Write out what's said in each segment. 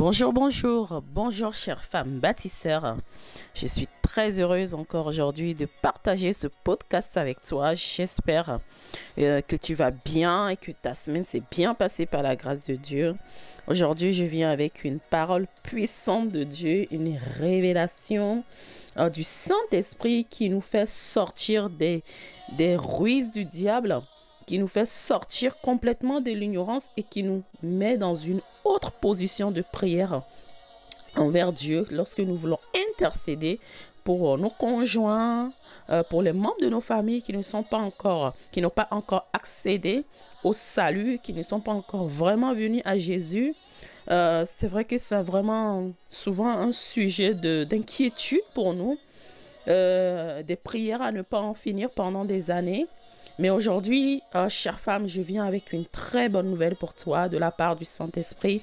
Bonjour, bonjour, bonjour chères femmes bâtisseurs. Je suis très heureuse encore aujourd'hui de partager ce podcast avec toi. J'espère que tu vas bien et que ta semaine s'est bien passée par la grâce de Dieu. Aujourd'hui, je viens avec une parole puissante de Dieu, une révélation du Saint-Esprit qui nous fait sortir des ruses du diable, qui nous fait sortir complètement de l'ignorance et qui nous met dans une autre position de prière envers Dieu lorsque nous voulons intercéder pour nos conjoints, pour les membres de nos familles qui n'ont pas encore accédé au salut, qui ne sont pas encore vraiment venus à Jésus. C'est vrai que c'est vraiment souvent un sujet d'inquiétude pour nous, des prières à ne pas en finir pendant des années. Mais aujourd'hui, chère femme, je viens avec une très bonne nouvelle pour toi de la part du Saint-Esprit.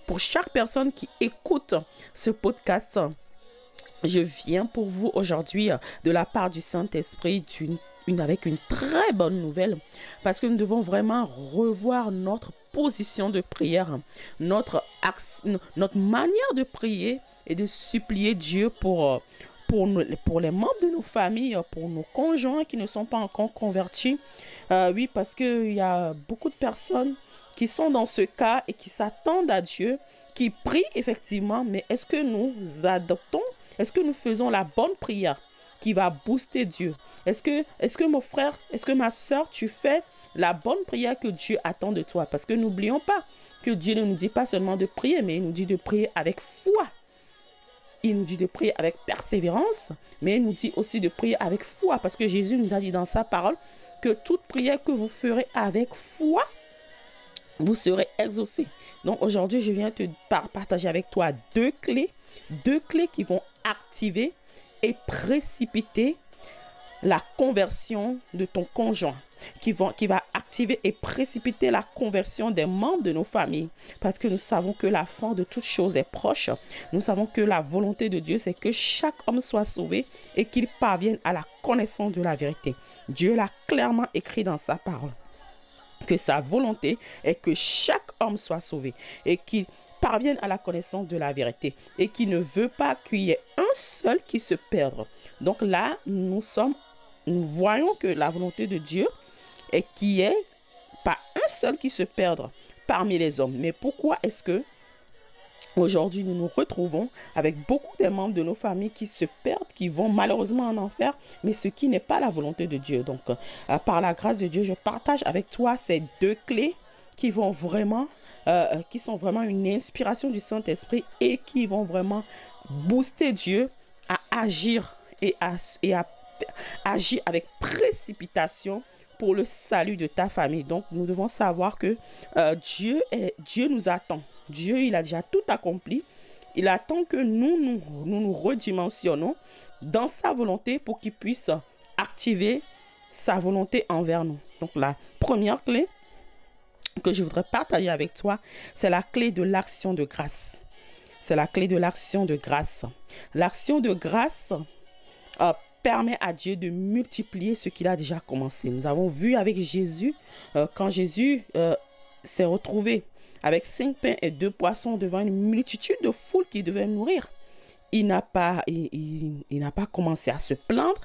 Pour chaque personne qui écoute ce podcast, je viens pour vous aujourd'hui de la part du Saint-Esprit avec une très bonne nouvelle, parce que nous devons vraiment revoir notre position de prière, notre manière de prier et de supplier Dieu pour les membres de nos familles, pour nos conjoints qui ne sont pas encore convertis. Oui, parce qu'il y a beaucoup de personnes qui sont dans ce cas et qui s'attendent à Dieu, qui prient effectivement, mais est-ce que nous adoptons, est-ce que nous faisons la bonne prière qui va booster Dieu? Est-ce que mon frère, est-ce que ma soeur, tu fais la bonne prière que Dieu attend de toi? Parce que n'oublions pas que Dieu ne nous dit pas seulement de prier, mais il nous dit de prier avec foi. Il nous dit de prier avec persévérance, mais il nous dit aussi de prier avec foi, parce que Jésus nous a dit dans sa parole que toute prière que vous ferez avec foi, vous serez exaucés. Donc aujourd'hui, je viens te partager avec toi deux clés qui vont activer et précipiter la conversion de ton conjoint, qui va activer et précipiter la conversion des membres de nos familles, parce que nous savons que la fin de toute chose est proche. Nous savons que la volonté de Dieu, c'est que chaque homme soit sauvé et qu'il parvienne à la connaissance de la vérité. Dieu l'a clairement écrit dans sa parole, que sa volonté est que chaque homme soit sauvé et qu'il parvienne à la connaissance de la vérité, et qui ne veut pas qu'il y ait un seul qui se perde. Donc là, nous voyons que la volonté de Dieu est qu'il n'y ait pas un seul qui se perde parmi les hommes. Mais pourquoi est-ce que aujourd'hui nous nous retrouvons avec beaucoup des membres de nos familles qui se perdent, qui vont malheureusement en enfer, mais ce qui n'est pas la volonté de Dieu? Donc par la grâce de Dieu, je partage avec toi ces deux clés qui sont vraiment une inspiration du Saint-Esprit et qui vont vraiment booster Dieu à agir et à agir avec précipitation pour le salut de ta famille. Donc nous devons savoir que Dieu nous attend. Dieu, il a déjà tout accompli. Il attend que nous redimensionnons dans sa volonté pour qu'il puisse activer sa volonté envers nous. Donc la première clé que je voudrais partager avec toi, c'est la clé de l'action de grâce. C'est la clé de l'action de grâce. L'action de grâce permet à Dieu de multiplier ce qu'il a déjà commencé. Nous avons vu avec Jésus, quand Jésus s'est retrouvé avec 5 pains et 2 poissons devant une multitude de foules qui devaient nourrir. Il n'a pas commencé à se plaindre.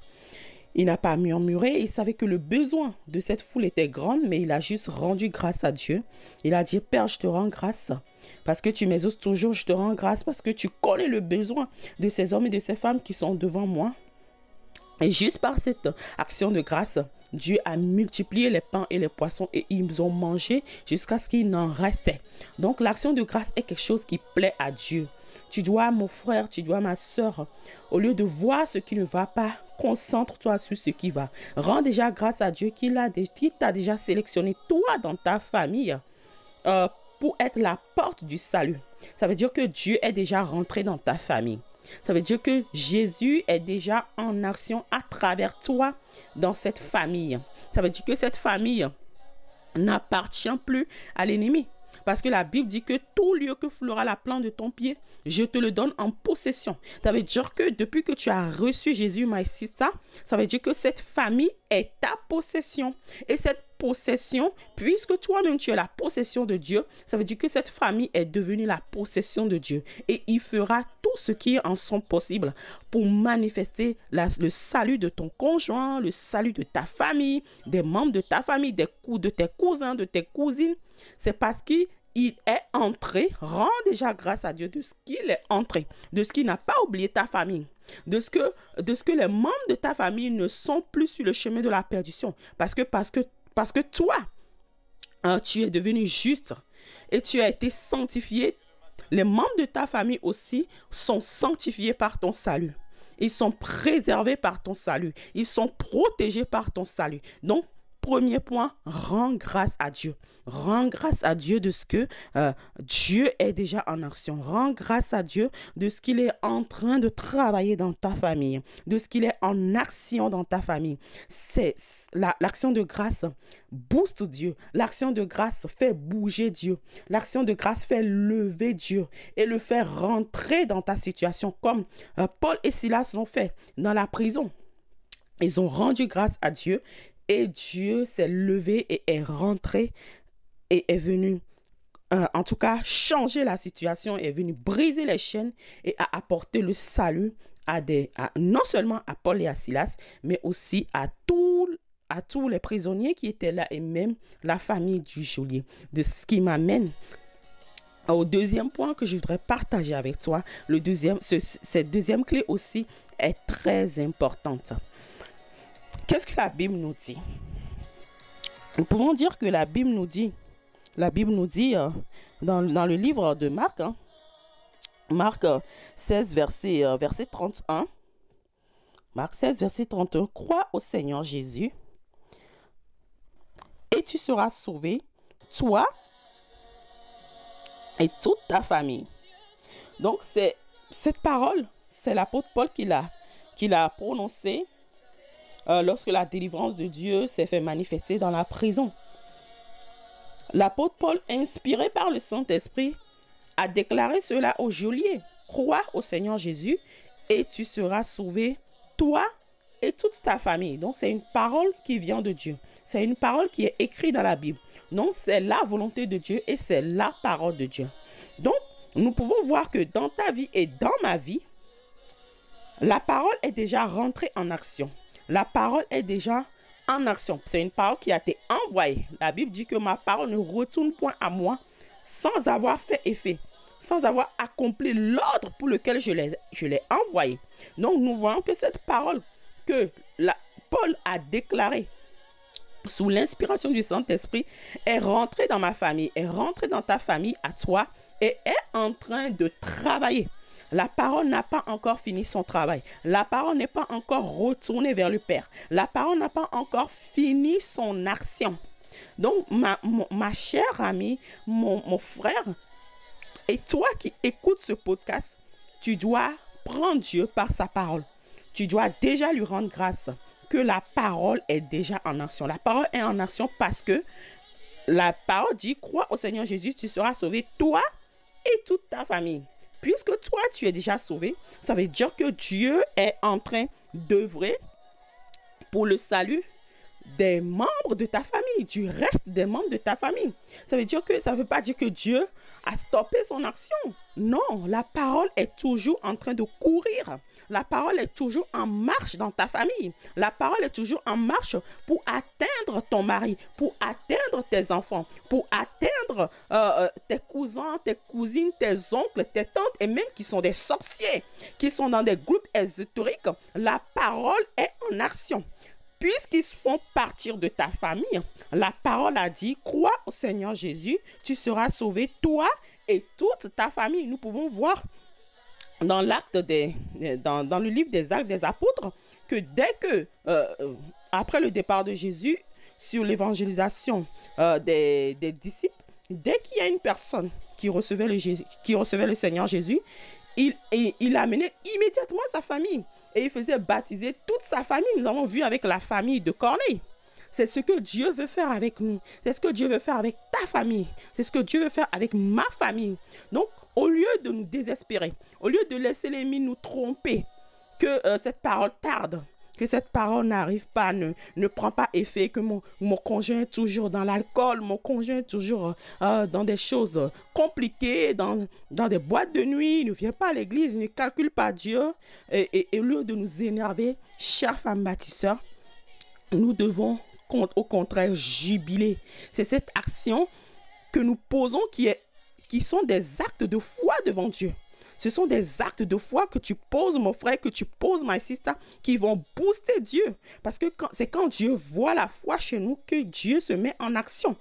Il n'a pas murmuré. Il savait que le besoin de cette foule était grand, mais il a juste rendu grâce à Dieu. Il a dit: Père, je te rends grâce parce que tu m'exauces toujours. Je te rends grâce parce que tu connais le besoin de ces hommes et de ces femmes qui sont devant moi. Et juste par cette action de grâce, Dieu a multiplié les pains et les poissons et ils ont mangé jusqu'à ce qu'il n'en restait. Donc l'action de grâce est quelque chose qui plaît à Dieu. Tu dois, mon frère, tu dois, ma soeur, au lieu de voir ce qui ne va pas, concentre-toi sur ce qui va. Rends déjà grâce à Dieu qu'il t'a déjà sélectionné, toi, dans ta famille, pour être la porte du salut. Ça veut dire que Dieu est déjà rentré dans ta famille. Ça veut dire que Jésus est déjà en action à travers toi dans cette famille. Ça veut dire que cette famille n'appartient plus à l'ennemi. Parce que la Bible dit que tout lieu que foulera la plante de ton pied, je te le donne en possession. Ça veut dire que depuis que tu as reçu Jésus, my sister, ça veut dire que cette famille est ta possession. Et cette possession, puisque toi-même tu es la possession de Dieu, ça veut dire que cette famille est devenue la possession de Dieu. Et il fera tout ce qui est en son possible pour manifester le salut de ton conjoint, le salut de ta famille, des membres de ta famille, de tes cousins, de tes cousines. C'est parce qu'il est entré, rends déjà grâce à Dieu de ce qu'il est entré, de ce qu'il n'a pas oublié ta famille, de ce que les membres de ta famille ne sont plus sur le chemin de la perdition. Parce que toi, tu es devenu juste et tu as été sanctifié. Les membres de ta famille aussi sont sanctifiés par ton salut. Ils sont préservés par ton salut. Ils sont protégés par ton salut. Donc, premier point, rends grâce à Dieu. Rends grâce à Dieu de ce que Dieu est déjà en action. Rends grâce à Dieu de ce qu'il est en train de travailler dans ta famille, de ce qu'il est en action dans ta famille. L'action de grâce booste Dieu. L'action de grâce fait bouger Dieu. L'action de grâce fait lever Dieu et le faire rentrer dans ta situation comme Paul et Silas l'ont fait dans la prison. Ils ont rendu grâce à Dieu. Et Dieu s'est levé et est rentré et est venu, en tout cas, changer la situation, est venu briser les chaînes et a apporté le salut non seulement à Paul et à Silas, mais aussi à tous les prisonniers qui étaient là et même la famille du geôlier. De ce qui m'amène au deuxième point que je voudrais partager avec toi. Cette deuxième clé aussi est très importante. Qu'est-ce que la Bible nous dit? Nous pouvons dire que la Bible nous dit dans le livre de Marc, Marc 16, verset 31. Marc 16, verset 31. Crois au Seigneur Jésus et tu seras sauvé, toi et toute ta famille. Donc, cette parole, c'est l'apôtre Paul qui l'a prononcée lorsque la délivrance de Dieu s'est fait manifester dans la prison. L'apôtre Paul, inspiré par le Saint-Esprit, a déclaré cela au geôlier. Crois au Seigneur Jésus et tu seras sauvé, toi et toute ta famille. Donc, c'est une parole qui vient de Dieu. C'est une parole qui est écrite dans la Bible. Donc, c'est la volonté de Dieu et c'est la parole de Dieu. Donc, nous pouvons voir que dans ta vie et dans ma vie, la parole est déjà rentrée en action. La parole est déjà en action. C'est une parole qui a été envoyée. La Bible dit que ma parole ne retourne point à moi sans avoir fait effet, sans avoir accompli l'ordre pour lequel je l'ai envoyée. Donc, nous voyons que cette parole que Paul a déclarée sous l'inspiration du Saint-Esprit est rentrée dans ma famille, est rentrée dans ta famille à toi et est en train de travailler. La parole n'a pas encore fini son travail. La parole n'est pas encore retournée vers le Père. La parole n'a pas encore fini son action. Donc, ma chère amie, mon frère, et toi qui écoutes ce podcast, tu dois prendre Dieu par sa parole. Tu dois déjà lui rendre grâce que la parole est déjà en action. La parole est en action parce que la parole dit, crois au Seigneur Jésus, tu seras sauvé, toi et toute ta famille. Puisque toi, tu es déjà sauvé, ça veut dire que Dieu est en train d'œuvrer pour le salut des membres de ta famille, du reste des membres de ta famille. Ça ne veut pas dire que Dieu a stoppé son action. Non, la parole est toujours en train de courir. La parole est toujours en marche dans ta famille. La parole est toujours en marche pour atteindre ton mari, pour atteindre tes enfants, pour atteindre tes cousins, tes cousines, tes oncles, tes tantes et même qui sont des sorciers, qui sont dans des groupes ésotériques. La parole est en action. Puisqu'ils font partir de ta famille, la parole a dit, crois au Seigneur Jésus, tu seras sauvé, toi et toute ta famille. Nous pouvons voir dans dans le livre des Actes des Apôtres que dès que, après le départ de Jésus, sur l'évangélisation des disciples, dès qu'il y a une personne qui recevait le Seigneur Jésus, il amenait immédiatement sa famille. Et il faisait baptiser toute sa famille. Nous avons vu avec la famille de Corneille. C'est ce que Dieu veut faire avec nous. C'est ce que Dieu veut faire avec ta famille. C'est ce que Dieu veut faire avec ma famille. Donc, au lieu de nous désespérer, au lieu de laisser l'ennemi nous tromper, que cette parole tarde, que cette parole n'arrive pas, ne prend pas effet, que mon conjoint est toujours dans l'alcool, mon conjoint est toujours dans des choses compliquées, dans des boîtes de nuit, il ne vient pas à l'église, il ne calcule pas Dieu. Et au lieu de nous énerver, chères femmes bâtisseurs, nous devons au contraire jubiler. C'est cette action que nous posons qui sont des actes de foi devant Dieu. Ce sont des actes de foi que tu poses, mon frère, que tu poses, ma sister, qui vont booster Dieu. Parce que c'est quand Dieu voit la foi chez nous que Dieu se met en action.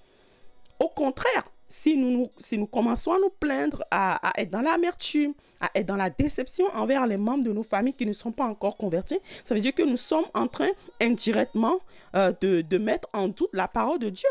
Au contraire, si nous commençons à nous plaindre, à être dans l'amertume, à être dans la déception envers les membres de nos familles qui ne sont pas encore convertis, ça veut dire que nous sommes en train indirectement de mettre en doute la parole de Dieu.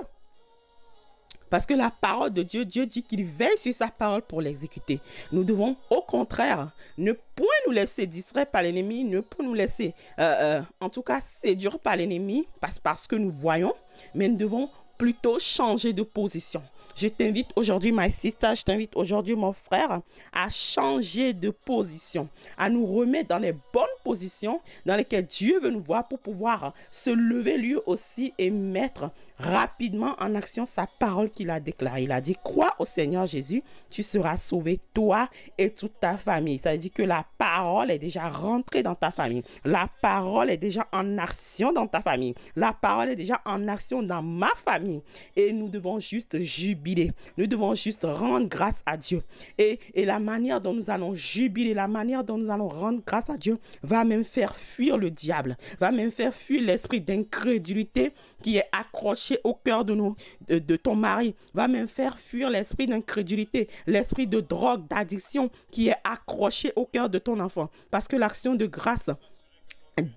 Parce que la parole de Dieu, Dieu dit qu'il veille sur sa parole pour l'exécuter. Nous devons, au contraire, ne point nous laisser distraire par l'ennemi, ne point nous laisser, en tout cas, séduire par l'ennemi, parce que nous voyons, mais nous devons plutôt changer de position. Je t'invite aujourd'hui, my sister, je t'invite aujourd'hui, mon frère, à changer de position, à nous remettre dans les bonnes positions dans lesquelles Dieu veut nous voir pour pouvoir se lever lui aussi et mettre rapidement en action sa parole qu'il a déclarée. Il a dit, crois au Seigneur Jésus, tu seras sauvé, toi et toute ta famille. Ça veut dire que la parole est déjà rentrée dans ta famille. La parole est déjà en action dans ta famille. La parole est déjà en action dans ma famille. Et nous devons juste jubiler. Nous devons juste rendre grâce à Dieu. Et la manière dont nous allons jubiler, la manière dont nous allons rendre grâce à Dieu va même faire fuir le diable, va même faire fuir l'esprit d'incrédulité qui est accroché au cœur de ton mari, va même faire fuir l'esprit d'incrédulité, l'esprit de drogue, d'addiction qui est accroché au cœur de ton enfant. Parce que l'action de grâce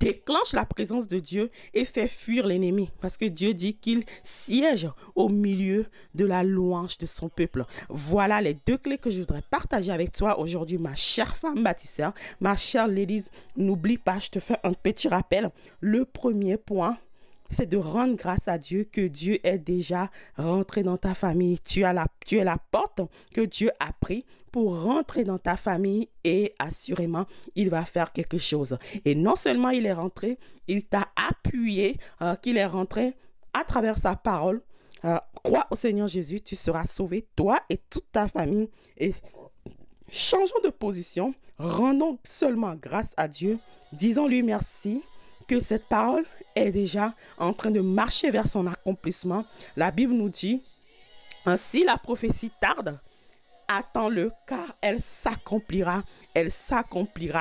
déclenche la présence de Dieu et fait fuir l'ennemi, parce que Dieu dit qu'il siège au milieu de la louange de son peuple. Voilà les deux clés que je voudrais partager avec toi aujourd'hui, ma chère femme bâtisseur, ma chère ladies. N'oublie pas, je te fais un petit rappel. Le premier point, c'est de rendre grâce à Dieu que Dieu est déjà rentré dans ta famille. Tu es la porte que Dieu a pris pour rentrer dans ta famille et assurément, il va faire quelque chose. Et non seulement il est rentré, il t'a appuyé, qu'il est rentré à travers sa parole. Crois au Seigneur Jésus, tu seras sauvé, toi et toute ta famille. Et changeons de position, rendons seulement grâce à Dieu, disons-lui merci, que cette parole est déjà en train de marcher vers son accomplissement. La Bible nous dit, si la prophétie tarde, attends-le, car elle s'accomplira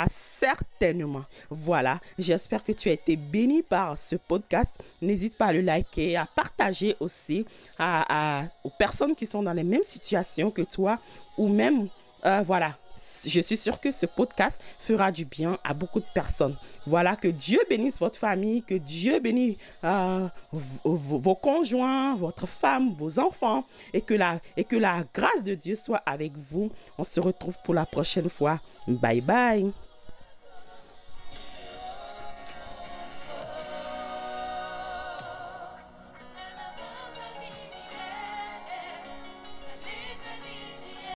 certainement. Voilà, j'espère que tu as été béni par ce podcast. N'hésite pas à le liker, à partager aussi aux personnes qui sont dans les mêmes situations que toi, ou même, voilà. Je suis sûre que ce podcast fera du bien à beaucoup de personnes. Voilà, que Dieu bénisse votre famille, que Dieu bénisse vos conjoints, votre femme, vos enfants, et que la grâce de Dieu soit avec vous. On se retrouve pour la prochaine fois. Bye bye.